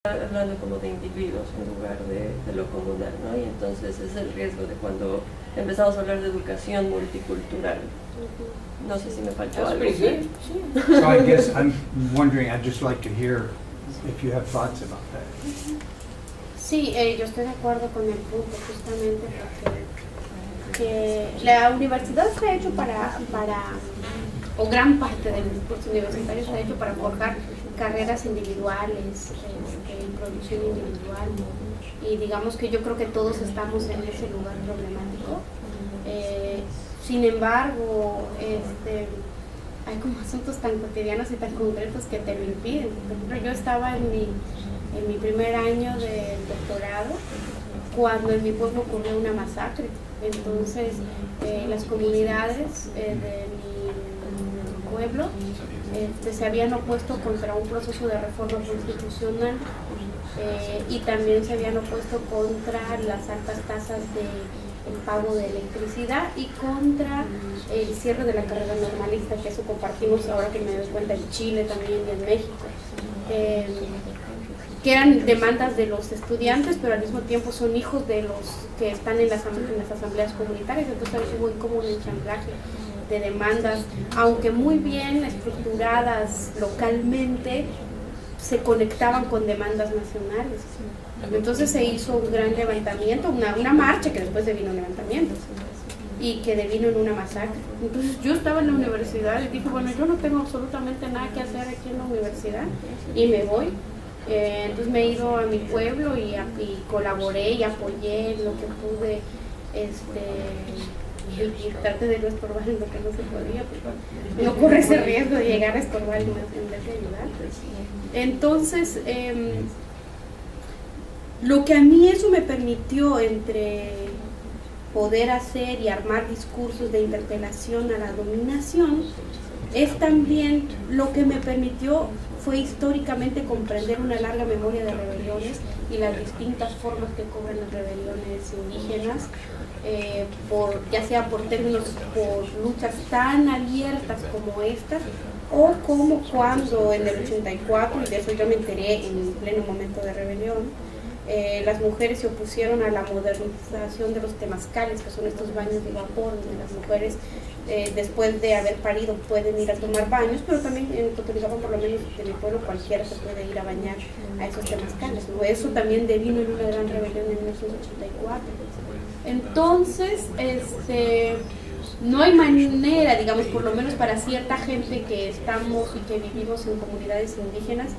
hablando como de individuos en lugar de lo comunal, ¿no? Y entonces es el riesgo de cuando empezamos a hablar de educación multicultural. No sé si me faltó algo. So I guess I'm wondering, I'd just like to hear if you have thoughts about that. Sí, yo estoy de acuerdo con el punto, justamente porque que la universidad se ha hecho o gran parte del discurso universitario se ha hecho para forjar carreras individuales, producción individual, y digamos que yo creo que todos estamos en ese lugar problemático. Sin embargo, hay como asuntos tan cotidianos y tan concretos que te lo impiden. Por ejemplo, yo estaba en mi primer año de doctorado cuando en mi pueblo ocurrió una masacre. Entonces, las comunidades de mi pueblo se habían opuesto contra un proceso de reforma constitucional y también se habían opuesto contra las altas tasas de pago de electricidad y contra el cierre de la carrera normalista, que eso compartimos ahora que me doy cuenta en Chile también y en México, que eran demandas de los estudiantes, pero al mismo tiempo son hijos de los que están en las asambleas comunitarias. Entonces hubo como un ensamblaje de demandas, aunque muy bien estructuradas localmente, se conectaban con demandas nacionales. Entonces se hizo un gran levantamiento, una marcha que después devino un levantamiento y que devino en una masacre. Entonces yo estaba en la universidad y dije, bueno, yo no tengo absolutamente nada que hacer aquí en la universidad y me voy. Entonces me he ido a mi pueblo y colaboré y apoyé lo que pude, y traté de no estorbar en lo que no se podía, porque no corre ese riesgo de llegar a estorbar en vez de ayudar. Entonces, lo que a mí eso me permitió entre poder hacer y armar discursos de interpelación a la dominación, es también lo que me permitió fue históricamente comprender una larga memoria de rebeliones y las distintas formas que cobran las rebeliones indígenas, ya sea por luchas tan abiertas como estas, o como cuando en el 84, y de eso yo me enteré en pleno momento de rebelión, las mujeres se opusieron a la modernización de los temazcales, que son estos baños de vapor donde las mujeres después de haber parido pueden ir a tomar baños, pero también en Totonicapán, por lo menos en mi pueblo, cualquiera se puede ir a bañar a esos temazcales, ¿no? Eso también devino en una gran rebelión en 1984. Entonces, no hay manera, digamos, por lo menos para cierta gente que estamos y que vivimos en comunidades indígenas,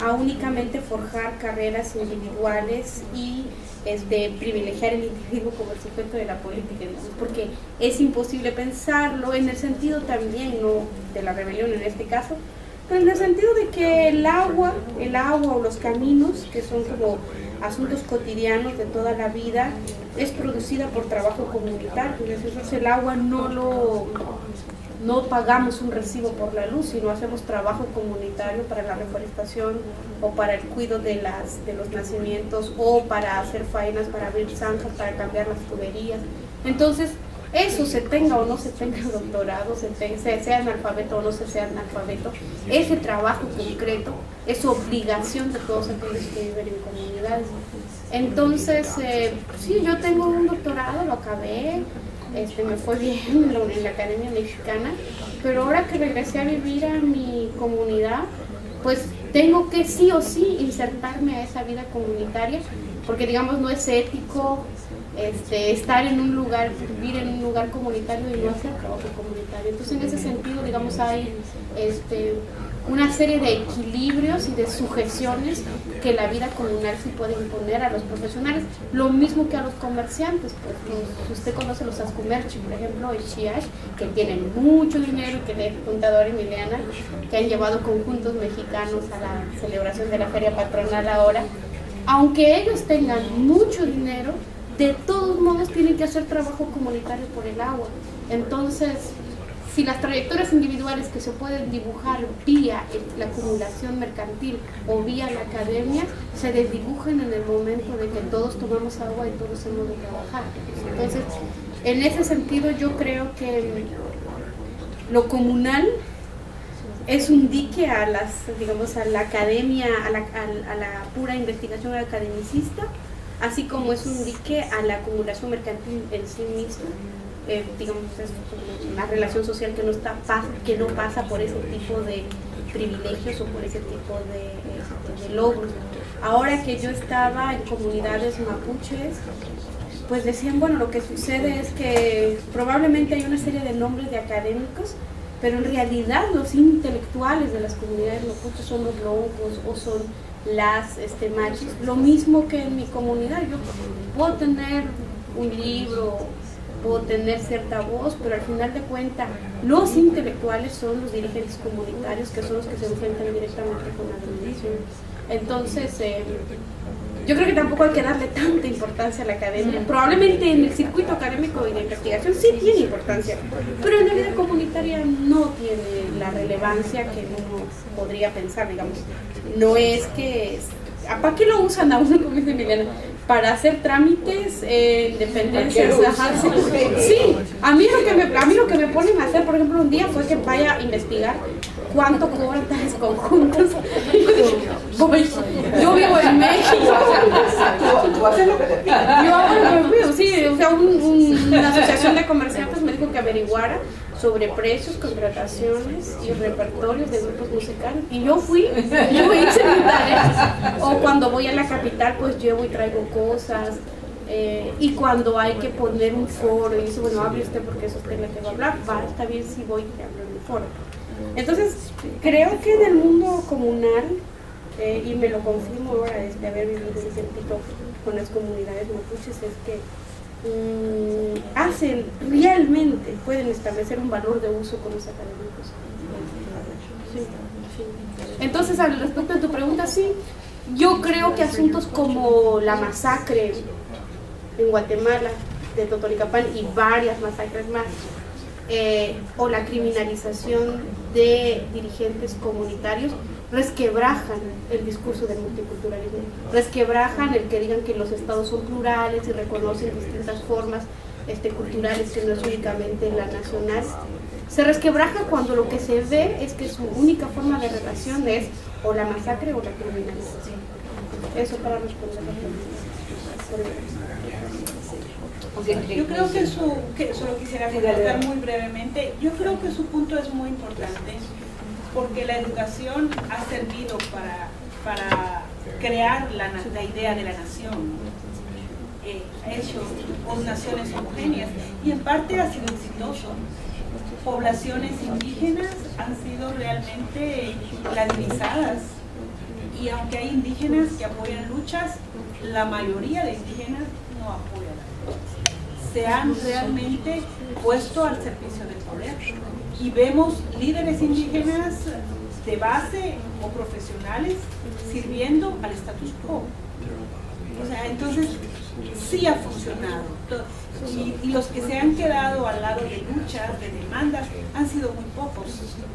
a únicamente forjar carreras individuales y privilegiar el individuo como el sujeto de la política, ¿no? Porque es imposible pensarlo en el sentido también, no de la rebelión en este caso, pero en el sentido de que el agua o los caminos, que son como asuntos cotidianos de toda la vida, es producida por trabajo comunitario. Entonces el agua no pagamos un recibo por la luz, sino hacemos trabajo comunitario para la reforestación o para el cuidado de los nacimientos o para hacer faenas, para abrir zanjas, para cambiar las tuberías. Entonces, eso se tenga o no se tenga doctorado, sea analfabeto o no se sea analfabeto, ese trabajo concreto es obligación de todos aquellos que viven en comunidades. Entonces, sí, yo tengo un doctorado, lo acabé, me fue bien en la Academia Mexicana, pero ahora que regresé a vivir a mi comunidad, pues tengo que sí o sí insertarme a esa vida comunitaria, porque digamos no es ético estar en un lugar, vivir en un lugar comunitario y no hacer trabajo comunitario. Entonces en ese sentido, digamos, hay una serie de equilibrios y de sujeciones que la vida comunal sí puede imponer a los profesionales, lo mismo que a los comerciantes. Pues, usted conoce los Ascumerchi, por ejemplo, y Chiash, que tienen mucho dinero, y que el contador Emiliana, que han llevado conjuntos mexicanos a la celebración de la feria patronal ahora. Aunque ellos tengan mucho dinero, de todos modos tienen que hacer trabajo comunitario por el agua. Entonces, si las trayectorias individuales que se pueden dibujar vía la acumulación mercantil o vía la academia, se desdibujan en el momento de que todos tomamos agua y todos hemos de trabajar. Entonces, en ese sentido yo creo que lo comunal es un dique a las, digamos, a la academia, a la pura investigación academicista, así como es un dique a la acumulación mercantil en sí misma. Digamos, es una relación social que no pasa por ese tipo de privilegios o por ese tipo de logros. Ahora que yo estaba en comunidades mapuches, pues decían, bueno, lo que sucede es que probablemente hay una serie de nombres de académicos, pero en realidad los intelectuales de las comunidades mapuches son los loncos o son las machis, lo mismo que en mi comunidad. Yo puedo tener un libro, puedo tener cierta voz, pero al final de cuentas los intelectuales son los dirigentes comunitarios, que son los que se enfrentan directamente con la televisión. Entonces, yo creo que tampoco hay que darle tanta importancia a la academia. Probablemente en el circuito académico y de investigación sí tiene importancia, pero en la vida comunitaria no tiene la relevancia que uno podría pensar, digamos. No es que... ¿Para qué lo usan a uno, como dice Emiliana? Para hacer trámites, dependencias. Sí, a mí lo que me ponen a hacer, por ejemplo, un día fue que vaya a investigar cuánto cobran tales conjuntos. Yo vivo en México. Tú haces lo que te piden. Yo hago lo que pido, sí. O sea, una asociación de comerciantes me dijo que averiguara sobre precios, contrataciones y repertorios de grupos musicales. Y yo hice mi tarea. O cuando voy a la capital, pues llevo y traigo cosas. Y cuando hay que poner un foro, y dice, bueno, hable usted porque es usted la que va a hablar. Va, está bien si voy y hablo en un foro. Entonces, creo que en el mundo comunal, y me lo confirmo ahora desde haber vivido ese tiempo con las comunidades mapuches, es que realmente pueden establecer un valor de uso con los académicos. Sí, sí. Entonces, al respecto de tu pregunta, sí, yo creo que asuntos como la masacre en Guatemala de Totonicapán y varias masacres más, o la criminalización de dirigentes comunitarios, resquebrajan el discurso del multiculturalismo, resquebrajan el que digan que los estados son plurales y reconocen distintas formas culturales que no es únicamente la nacional. Se resquebraja cuando lo que se ve es que su única forma de relación es o la masacre o la criminalización. Eso para responder a la pregunta. Yo creo que solo quisiera comentar muy brevemente, yo creo que su punto es muy importante, porque la educación ha servido para crear la idea de la nación, ha hecho naciones homogéneas y en parte ha sido exitoso. Poblaciones indígenas han sido realmente ladinizadas, y aunque hay indígenas que apoyan luchas, la mayoría de indígenas no apoyan las luchas. Se han realmente puesto al servicio del poder. Y vemos líderes indígenas de base o profesionales sirviendo al status quo. O sea, entonces sí ha funcionado. Y los que se han quedado al lado de luchas, de demandas, han sido muy pocos,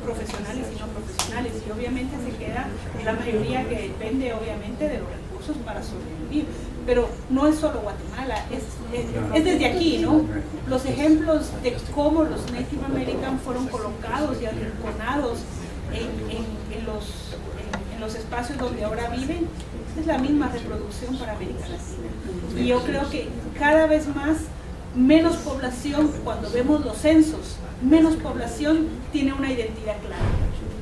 profesionales y no profesionales. Y obviamente se queda la mayoría que depende obviamente de los recursos para sobrevivir. Pero no es solo Guatemala, es desde aquí, ¿no? Los ejemplos de cómo los Native American fueron colocados y arrinconados en los espacios donde ahora viven, es la misma reproducción para América Latina. Y yo creo que cada vez más, menos población, cuando vemos los censos, menos población tiene una identidad clara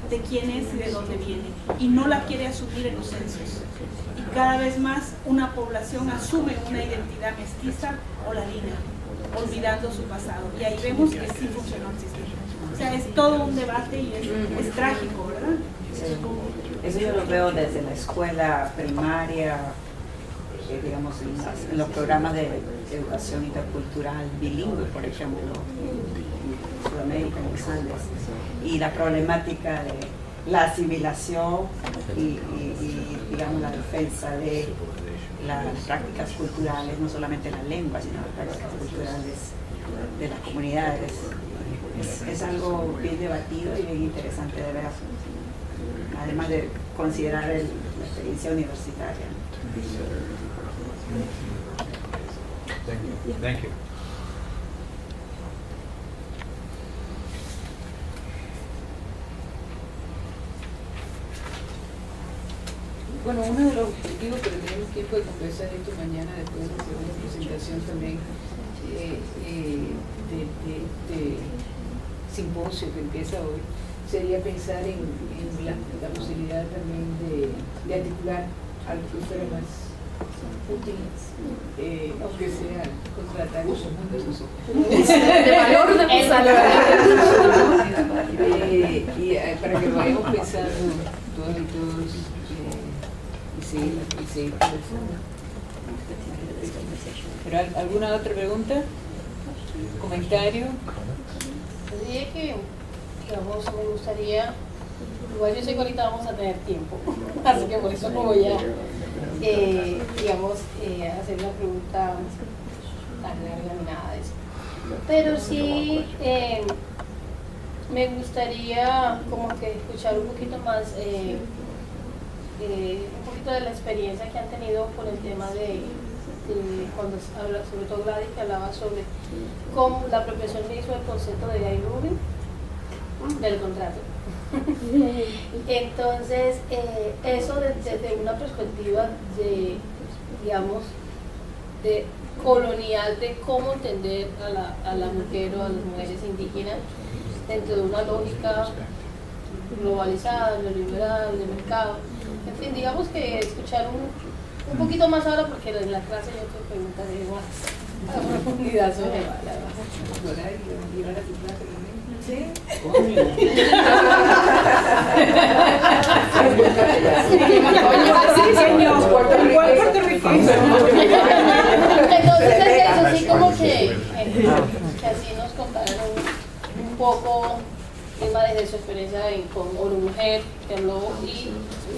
de quién es y de dónde viene, y no la quiere asumir en los censos. Y cada vez más una población asume una identidad mestiza o ladina, olvidando su pasado. Y ahí vemos que sí funcionó el sistema. O sea, es todo un debate y es trágico, ¿verdad? Eso yo lo veo desde la escuela primaria, digamos, en los programas de educación intercultural bilingüe, por ejemplo, en Sudamérica, en los Andes, y la problemática de la asimilación y digamos, la defensa de las prácticas culturales, no solamente la lengua, sino las prácticas culturales de las comunidades. Es algo bien debatido y bien interesante de ver, además de considerar la experiencia universitaria. Thank you. Bueno, uno de los objetivos, pero tenemos tiempo de conversar esto mañana después de hacer una presentación también de simposio que empieza hoy, sería pensar en la posibilidad también de articular algo que fuera más útil, aunque sea contratar un De valor de y para que lo vayamos pensando todas y todos y seguir conversando. ¿Pero alguna otra pregunta? ¿Comentario? Yo diría que, digamos, me gustaría, igual yo sé que ahorita vamos a tener tiempo, así que por eso no voy a, digamos, hacer una pregunta tan larga ni nada de eso. Pero sí me gustaría como que escuchar un poquito más, un poquito de la experiencia que han tenido con el tema de cuando habla, sobre todo Gladys, que hablaba sobre cómo la apropiación que hizo el concepto de Guy Rubin del contrato. Entonces, eso desde una perspectiva de, digamos, de colonial, de cómo entender a la mujer o a las mujeres indígenas dentro de una lógica globalizada, neoliberal, de mercado. En fin, digamos que escuchar un poquito más ahora, porque en la clase yo te preguntaré más a profundidad sobre la ¿Sí? Entonces es eso, así como que así nos contaron un poco de su experiencia con ONU Mujer, que habló, y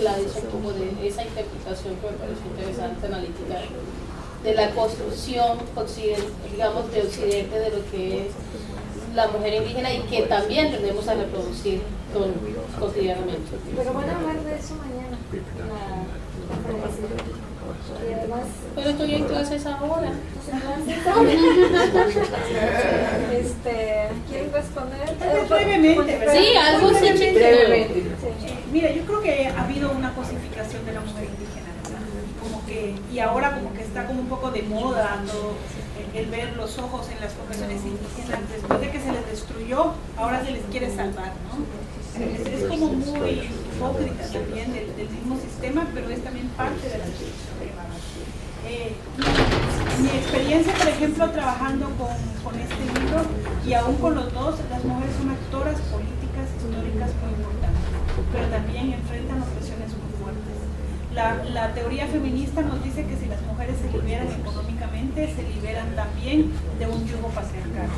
la dice un poco de esa interpretación que me pareció interesante, analítica, de la construcción digamos, de Occidente, de lo que es la mujer indígena y que también tendemos a reproducir cotidianamente. Pero van a hablar de eso mañana. Y además, pero estoy en clases ahora. ¿Quieren responder? Brevemente, ¿verdad? Sí, algo sí, brevemente. Mira, yo creo que ha habido una cosificación de la mujer indígena, ¿verdad? Como que, y ahora como que está como un poco de moda, ¿no? El ver los ojos en las profesiones indígenas después de que se les destruyó, ahora se les quiere salvar, ¿no? Es como muy hipócrita también del mismo sistema, pero es también parte de la sistema. Mi experiencia, por ejemplo, trabajando con este libro y aún con los dos, las mujeres son actoras políticas, históricas muy importantes, pero también enfrentan opresiones muy fuertes. La teoría feminista nos dice que si las mujeres se liberan económicamente, se liberan también de un yugo patriarcal.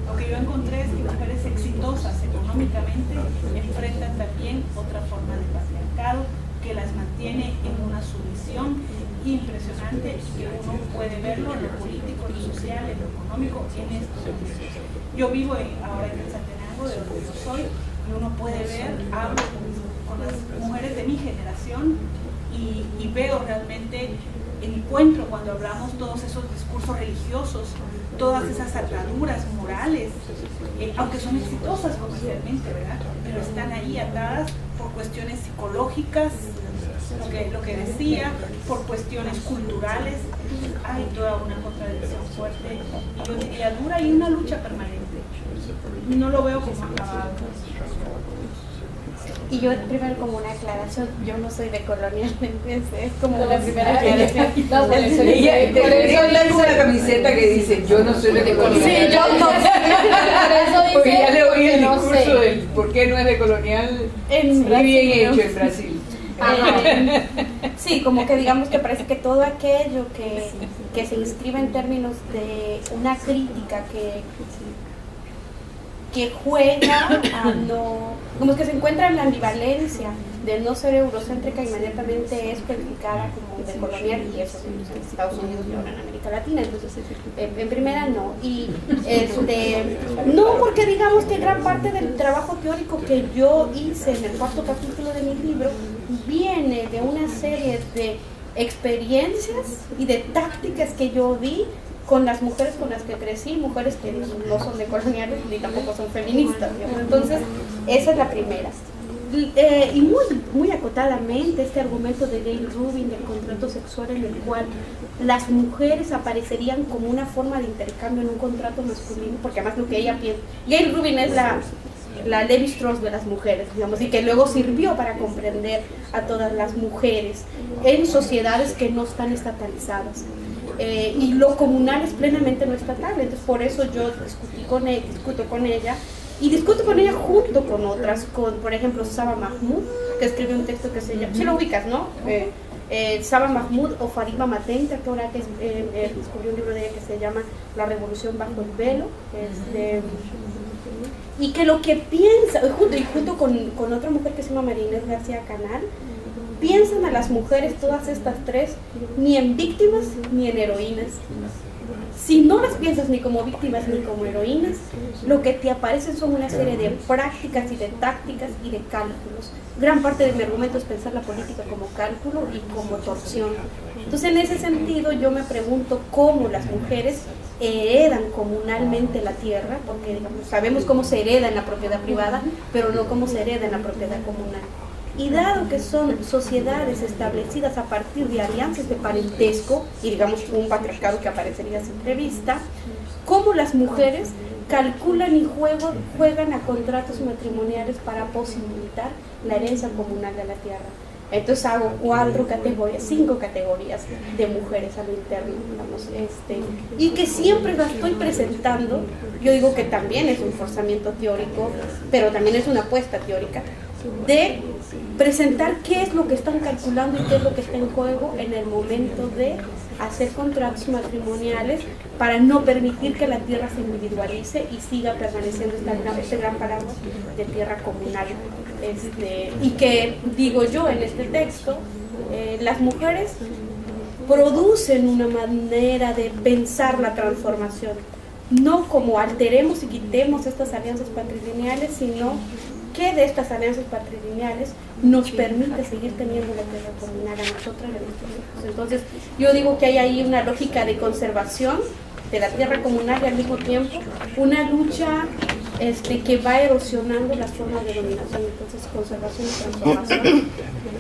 Lo que yo encontré es que mujeres exitosas económicamente enfrentan también otra forma de patriarcado que las mantiene en una sumisión impresionante y que uno puede verlo en lo político, en lo social, en lo económico, en estos procesos. Yo vivo ahora en Quetzaltenango, de donde yo soy, y uno puede ver, hablo con las mujeres de mi generación y veo realmente, encuentro cuando hablamos todos esos discursos religiosos, todas esas ataduras morales, aunque son exitosas comercialmente, ¿verdad? Pero están ahí atadas por cuestiones psicológicas, lo que decía, por cuestiones culturales. Hay toda una contradicción fuerte y yo diría dura y una lucha permanente. No lo veo como acabado. Y yo primero como una aclaración, yo no soy de colonialmente, es como la primera aclaración. No, por eso Ella debería hablar con una camiseta que dice yo no soy de colonial. Sí, yo no. Por eso dice, porque ya le oí el no discurso sé. del por qué no es de colonial. En Muy bien Brasil, hecho en Brasil. sí, como que digamos que parece que todo aquello que se inscribe en términos de una crítica que juega a no, como que se encuentra en la ambivalencia de no ser eurocéntrica, inmediatamente es calificada como de colonial, y eso en Estados Unidos y ahora en América Latina. Entonces en primera no, y no, porque digamos que gran parte del trabajo teórico que yo hice en el 4º capítulo de mi libro viene de una serie de experiencias y de tácticas que yo vi con las mujeres con las que crecí, mujeres que no son de coloniales ni tampoco son feministas, digamos. Entonces esa es la primera. y muy acotadamente este argumento de Gayle Rubin del contrato sexual en el cual las mujeres aparecerían como una forma de intercambio en un contrato masculino, porque además lo que ella piensa, Gayle Rubin es la Levi Strauss de las mujeres, digamos, y que luego sirvió para comprender a todas las mujeres en sociedades que no están estatalizadas. Y lo comunal es plenamente no estatal, entonces por eso yo discuto con ella y discuto con ella junto con otras, por ejemplo Saba Mahmood, que escribió un texto que se llama, si lo ubicas, ¿no? Saba Mahmood o Fadima Matenta, que ahora escribió un libro de ella que se llama La Revolución Bajo el Velo, y que lo que piensa, junto con otra mujer que se llama María Inés García Canal, piensan a las mujeres, todas estas tres, ni en víctimas ni en heroínas. Si no las piensas ni como víctimas ni como heroínas, lo que te aparecen son una serie de prácticas y de tácticas y de cálculos. Gran parte de mi argumento es pensar la política como cálculo y como torsión. Entonces, en ese sentido, yo me pregunto cómo las mujeres heredan comunalmente la tierra, porque digamos, sabemos cómo se hereda en la propiedad privada, pero no cómo se hereda en la propiedad comunal. Y dado que son sociedades establecidas a partir de alianzas de parentesco, y digamos un patriarcado que aparecería sin vista, cómo las mujeres calculan y juegan a contratos matrimoniales para posibilitar la herencia comunal de la tierra. Entonces hago 5 categorías de mujeres a lo interno, digamos, y que siempre las estoy presentando. Yo digo que también es un forzamiento teórico, pero también es una apuesta teórica, de presentar qué es lo que están calculando y qué es lo que está en juego en el momento de hacer contratos matrimoniales para no permitir que la tierra se individualice y siga permaneciendo este gran paraguas de tierra comunal. Y que, digo yo en este texto, las mujeres producen una manera de pensar la transformación, no como alteremos y quitemos estas alianzas patrilineales, sino que de estas alianzas patrilineales nos permite seguir teniendo la tierra comunal a nosotras y a nuestros hijos. Entonces, yo digo que hay ahí una lógica de conservación de la tierra comunal y al mismo tiempo una lucha que va erosionando las formas de dominación. Entonces, conservación y transformación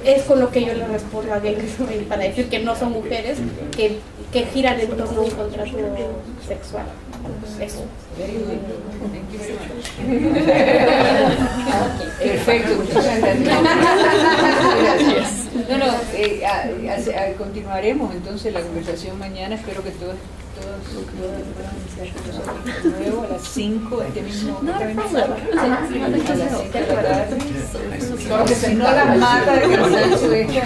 es con lo que yo le respondo a Gayle Rubin para decir que no son mujeres que giran en torno a un contrato sexual. Eso. Perfecto, muchas gracias. Continuaremos entonces la conversación mañana. Espero que todos puedan estar con nosotros de nuevo a las 5 este mismo sala. A las 5 de la tarde. Porque si no las mata de cansancio esta.